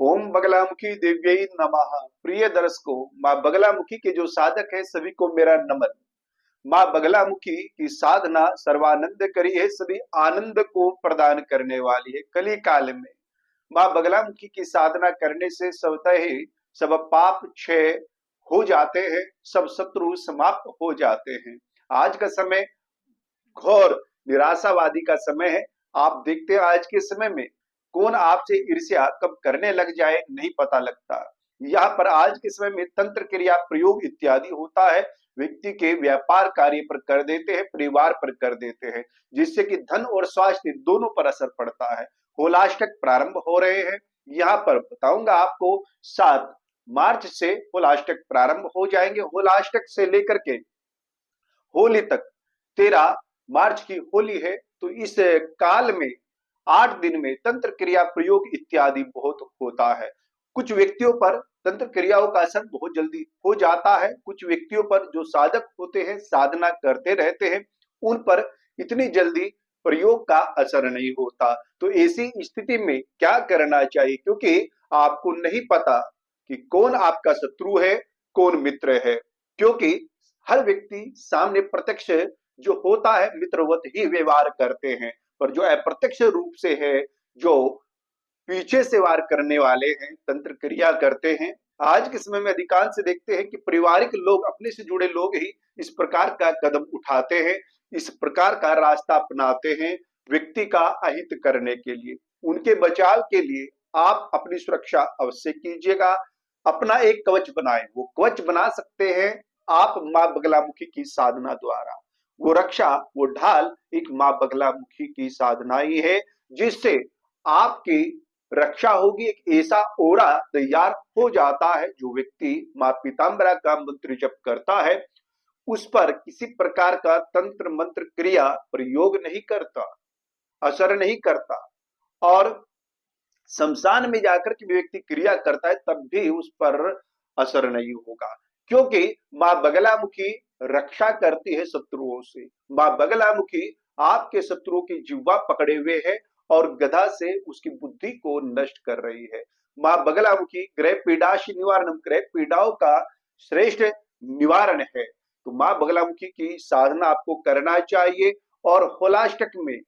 ओम बगलामुखी देव्यै नमः। प्रिय दर्शकों, माँ बगलामुखी के जो साधक हैं सभी को मेरा नमन। माँ बगलामुखी की साधना सर्वानंद करी है, सभी आनंद को प्रदान करने वाली है। कली काल में माँ बगलामुखी की साधना करने से स्वतः ही सब पाप क्षय हो जाते हैं, सब शत्रु समाप्त हो जाते हैं। आज का समय घोर निराशावादी का समय है। आप देखते हैं आज के समय में कौन आपसे ईर्ष्या कब करने लग जाए नहीं पता लगता। यहाँ पर आज के समय में तंत्र क्रिया प्रयोग इत्यादि होता है, व्यक्ति के व्यापार कार्य पर कर देते हैं, परिवार पर कर देते हैं, जिससे कि धन और स्वास्थ्य दोनों पर असर पड़ता है। होलाष्टक प्रारंभ हो रहे हैं। यहाँ पर बताऊंगा आपको 7 मार्च से होलाष्टक प्रारंभ हो जाएंगे। होलाष्टक से लेकर के होली तक 13 मार्च की होली है। तो इस काल में 8 दिन में तंत्र क्रिया प्रयोग इत्यादि बहुत होता है। कुछ व्यक्तियों पर तंत्र क्रियाओं का असर बहुत जल्दी हो जाता है, कुछ व्यक्तियों पर जो साधक होते हैं, साधना करते रहते हैं, उन पर इतनी जल्दी प्रयोग का असर नहीं होता। तो ऐसी स्थिति में क्या करना चाहिए, क्योंकि आपको नहीं पता कि कौन आपका शत्रु है, कौन मित्र है। क्योंकि हर व्यक्ति सामने प्रत्यक्ष जो होता है मित्रवत ही व्यवहार करते हैं, पर जो अप्रत्यक्ष रूप से है, जो पीछे से वार करने वाले हैं, तंत्र क्रिया करते हैं, आज के समय में अधिकांश देखते हैं कि पारिवारिक लोग, अपने से जुड़े लोग ही इस प्रकार का कदम उठाते हैं, इस प्रकार का रास्ता अपनाते हैं व्यक्ति का अहित करने के लिए। उनके बचाव के लिए आप अपनी सुरक्षा अवश्य कीजिएगा। अपना एक कवच बनाएं। वो कवच बना सकते हैं आप माँ बगलामुखी की साधना द्वारा। वो रक्षा, वो ढाल एक माँ बगलामुखी की साधना ही है, जिससे आपकी रक्षा होगी। एक ऐसा ओरा तैयार हो जाता है, जो व्यक्ति माँ पीताम्बरा का मंत्र जप करता है उस पर किसी प्रकार का तंत्र मंत्र क्रिया प्रयोग नहीं करता, असर नहीं करता। और शमशान में जाकर के व्यक्ति क्रिया करता है तब भी उस पर असर नहीं होगा, क्योंकि माँ बगलामुखी रक्षा करती है शत्रुओं से। माँ बगलामुखी आपके शत्रुओं की जिह्वा पकड़े हुए है और गदा से उसकी बुद्धि को नष्ट कर रही है। माँ बगलामुखी ग्रह पीडाशी निवारणम, ग्रह पीड़ाओं का श्रेष्ठ निवारण है। तो माँ बगलामुखी की साधना आपको करना चाहिए। और होलाष्टक में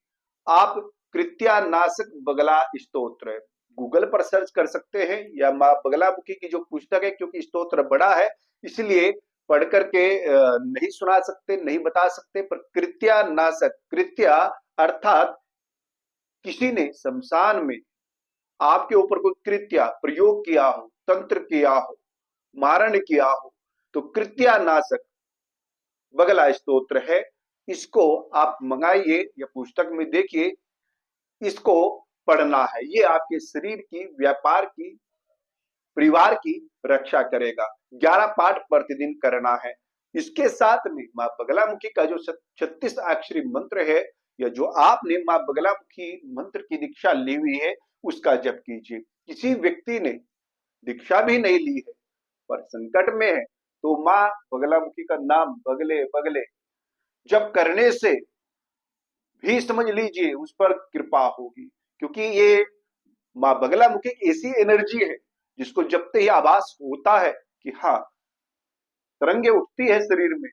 आप कृत्यानाशक बगला स्तोत्र गूगल पर सर्च कर सकते हैं, या माँ बगलामुखी की जो पुस्तक है, क्योंकि स्तोत्र बड़ा है इसलिए पढ़ करके नहीं सुना सकते, नहीं बता सकते, पर कृत्यानाशक, कृत्या अर्थात किसी ने शमशान में आपके ऊपर कोई कृत्या प्रयोग किया हो, तंत्र किया हो, मारण किया हो, तो कृत्यानाशक बगला स्तोत्र है। इसको आप मंगाइए या पुस्तक में देखिए, इसको पढ़ना है। ये आपके शरीर की, व्यापार की, परिवार की रक्षा करेगा। 11 पाठ प्रतिदिन करना है। इसके साथ में माँ बगलामुखी का जो 36 अक्षरी मंत्र है, या जो आपने माँ बगलामुखी मंत्र की दीक्षा ली हुई है, उसका जप कीजिए। किसी व्यक्ति ने दीक्षा भी नहीं ली है पर संकट में है, तो माँ बगलामुखी का नाम बगले बगले जप करने से भी समझ लीजिए उस पर कृपा होगी। क्योंकि ये माँ बगलामुखी की ऐसी एनर्जी है जिसको जपते ही आभास होता है कि हाँ, तरंगे उठती है शरीर में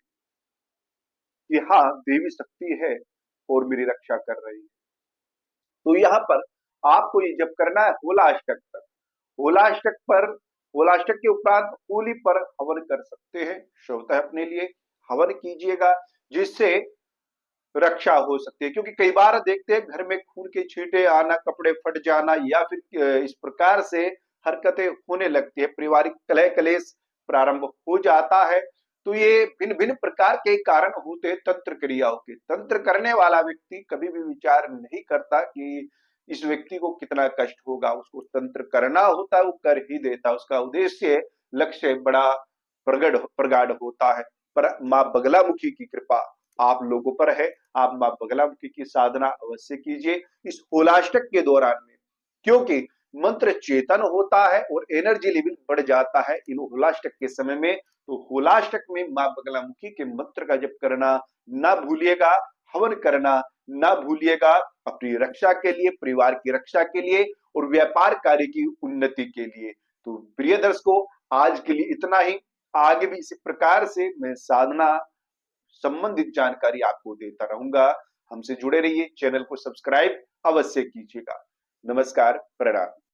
कि हाँ, देवी शक्ति है और मेरी रक्षा कर रही है। तो यहाँ पर आपको ये जप करना है होलाष्टक तक। होलाष्टक पर, होलाष्टक के उपरांत होली पर हवन कर सकते हैं। स्वतः अपने लिए हवन कीजिएगा, जिससे रक्षा हो सकती है। क्योंकि कई बार देखते हैं घर में खून के छींटे आना, कपड़े फट जाना, या फिर इस प्रकार से हरकतें होने लगती है, पारिवारिक कलह कलेश प्रारंभ हो जाता है। तो ये भिन्न भिन्न प्रकार के कारण होते हैं तंत्र क्रियाओं के। तंत्र करने वाला व्यक्ति कभी भी विचार नहीं करता कि इस व्यक्ति को कितना कष्ट होगा। उसको तंत्र करना होता है, वो कर ही देता है। उसका उद्देश्य, लक्ष्य बड़ा प्रगाढ़ होता है। पर माँ बगलामुखी की कृपा आप लोगों पर है। आप माँ बगलामुखी की साधना अवश्य कीजिए इस होलाष्टक के दौरान में, क्योंकि मंत्र चेतन होता है और एनर्जी लेवल बढ़ जाता है इन होलाष्टक के समय में। तो होलाष्टक में माँ बगलामुखी के मंत्र का जप करना ना भूलिएगा, हवन करना ना भूलिएगा, अपनी रक्षा के लिए, परिवार की रक्षा के लिए। और व्यापार कार्य की उन्नति के लिए। तो प्रिय दर्शकों, आज के लिए इतना ही। आगे भी इसी प्रकार से मैं साधना संबंधित जानकारी आपको देता रहूंगा। हमसे जुड़े रहिए, चैनल को सब्सक्राइब अवश्य कीजिएगा। नमस्कार, प्रणाम।